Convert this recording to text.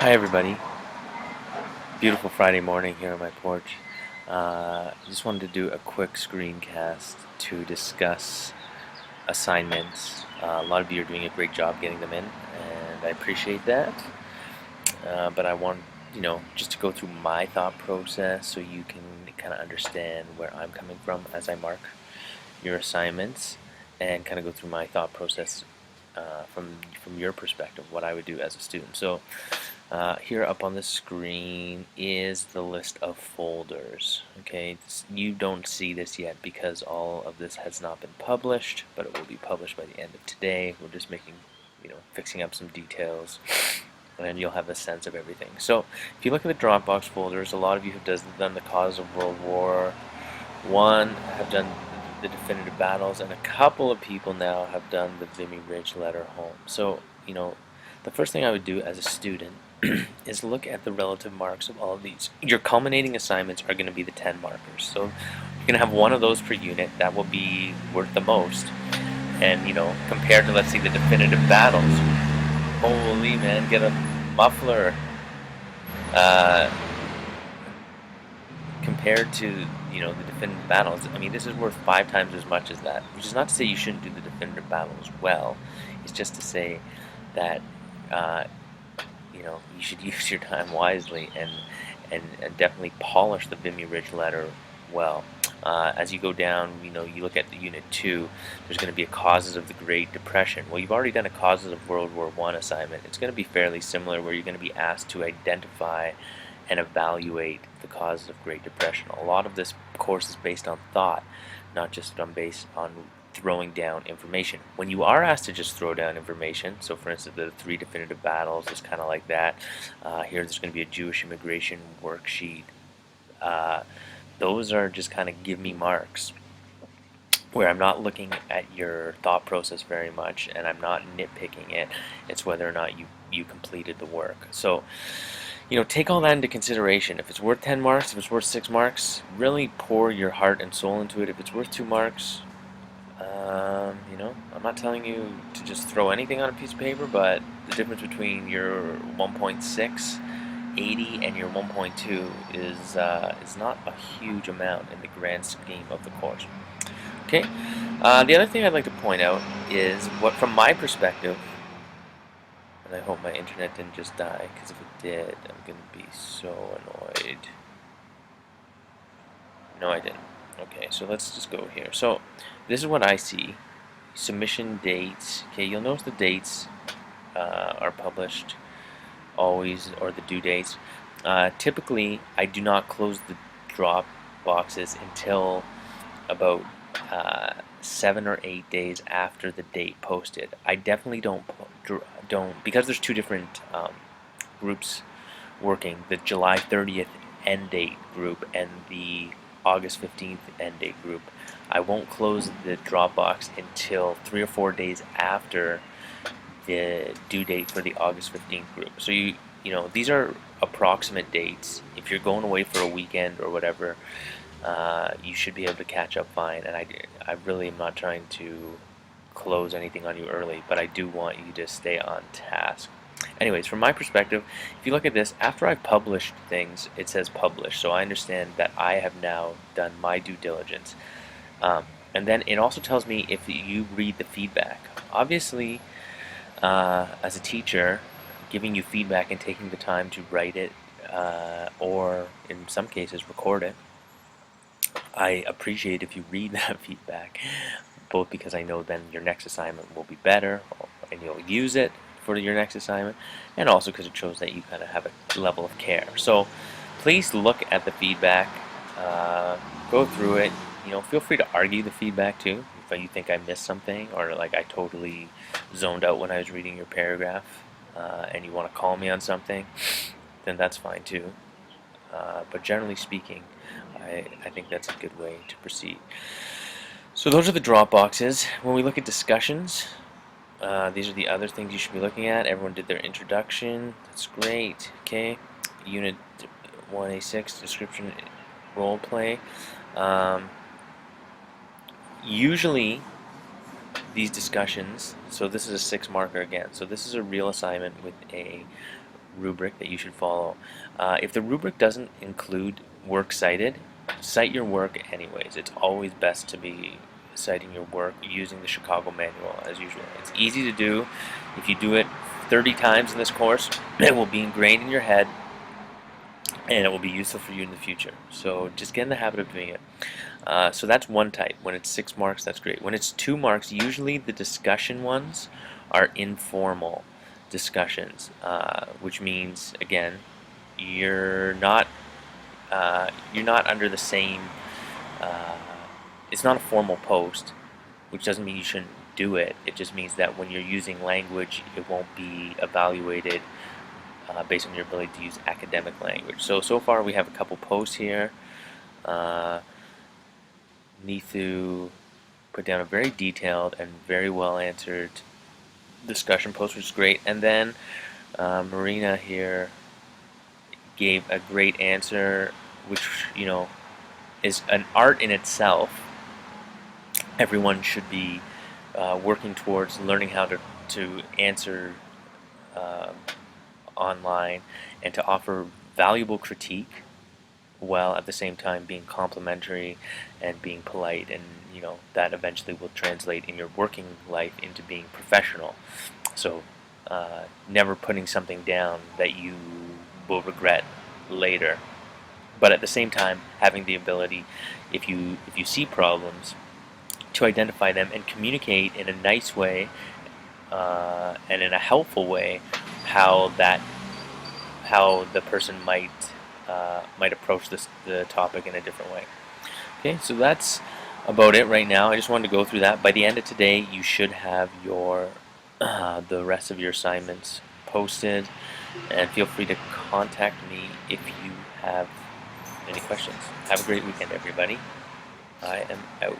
Hi everybody. Beautiful Friday morning here on my porch. Just wanted to do a quick screencast to discuss assignments. A lot of you are doing a great job getting them in, and I appreciate that. But I want, just to go through my thought process so you can kind of understand where I'm coming from as I mark your assignments, and kind of go through my thought process from your perspective, what I would do as a student. So here up on the screen is the list of folders. Okay, you don't see this yet because all of this has not been published, but it will be published by the end of today. We're just fixing up some details, and you'll have a sense of everything. So if you look at the Dropbox folders, a lot of you have done the cause of World War I, have done the definitive battles, and a couple of people now have done the Vimy Ridge letter home. So, the first thing I would do as a student is look at the relative marks of all of these. Your culminating assignments are going to be the 10 markers. So you're going to have one of those per unit. That will be worth the most. And, compared to, let's see, the definitive battles, holy man, get a muffler. Compared to, the definitive battles, I mean, this is worth 5 times as much as that, which is not to say you shouldn't do the definitive battles well. It's just to say that you should use your time wisely and definitely polish the Vimy Ridge letter well. As you go down, you look at the Unit 2, there's going to be a Causes of the Great Depression. Well, you've already done a Causes of World War I assignment. It's going to be fairly similar, where you're going to be asked to identify and evaluate the causes of Great Depression. A lot of this course is based on thought, not just based on throwing down information. When you are asked to just throw down information, so for instance the 3 definitive battles is kind of like that. Here there's going to be a Jewish immigration worksheet. Those are just kind of give me marks, where I'm not looking at your thought process very much, and I'm not nitpicking it. It's whether or not you completed the work. So take all that into consideration. If it's worth 10 marks, if it's worth 6 marks, really pour your heart and soul into it. If it's worth 2 marks, I'm not telling you to just throw anything on a piece of paper, but the difference between your 1.680 and your 1.2 is not a huge amount in the grand scheme of the course. Okay. The other thing I'd like to point out is from my perspective, and I hope my internet didn't just die, because if it did, I'm going to be so annoyed. No, I didn't. Okay, so let's just go here. So this is what I see. Submission dates. Okay, you'll notice the dates are published always, or the due dates. Typically, I do not close the drop boxes until about 7 or 8 days after the date posted. I definitely don't because there's 2 different groups working, the July 30th end date group and the August 15th end date group. I won't close the Dropbox until 3 or 4 days after the due date for the August 15th group. So these are approximate dates. If you're going away for a weekend or whatever, you should be able to catch up fine. And I really am not trying to close anything on you early, but I do want you to stay on task. Anyways, from my perspective, if you look at this, after I've published things, it says publish, so I understand that I have now done my due diligence. And then it also tells me if you read the feedback. Obviously, as a teacher, giving you feedback and taking the time to write it, or in some cases record it, I appreciate if you read that feedback, both because I know then your next assignment will be better and you'll use it for your next assignment, and also because it shows that you kind of have a level of care. So please look at the feedback, go through it. Feel free to argue the feedback too. If you think I missed something, or like I totally zoned out when I was reading your paragraph, and you want to call me on something, then that's fine too. But generally speaking, I think that's a good way to proceed. So those are the drop boxes. When we look at discussions, these are the other things you should be looking at. Everyone did their introduction. That's great. Okay. Unit 1A6, description, role play. Usually, these discussions, so this is a 6 marker again. So this is a real assignment with a rubric that you should follow. If the rubric doesn't include works cited, cite your work anyways. It's always best to be citing your work using the Chicago Manual as usual. It's easy to do. If you do it 30 times in this course, it will be ingrained in your head and it will be useful for you in the future. So just get in the habit of doing it. So that's one type. When it's 6 marks, that's great. When it's 2 marks, usually the discussion ones are informal discussions, which means, again, you're not under the same, it's not a formal post, which doesn't mean you shouldn't do it. It just means that when you're using language, it won't be evaluated based on your ability to use academic language. So far we have a couple posts here. Neethu put down a very detailed and very well answered discussion post, which is great. And then Marina here gave a great answer, which, you know, is an art in itself. Everyone should be working towards learning how to answer online and to offer valuable critique while at the same time being complimentary and being polite, and you know that eventually will translate in your working life into being professional. So never putting something down that you will regret later, but at the same time having the ability, if you see problems, to identify them and communicate in a nice way and in a helpful way how the person might approach the topic in a different way. Okay, so that's about it right now. I just wanted to go through that. By the end of today, you should have your the rest of your assignments posted, and feel free to contact me if you have any questions. Have a great weekend, everybody. I am out.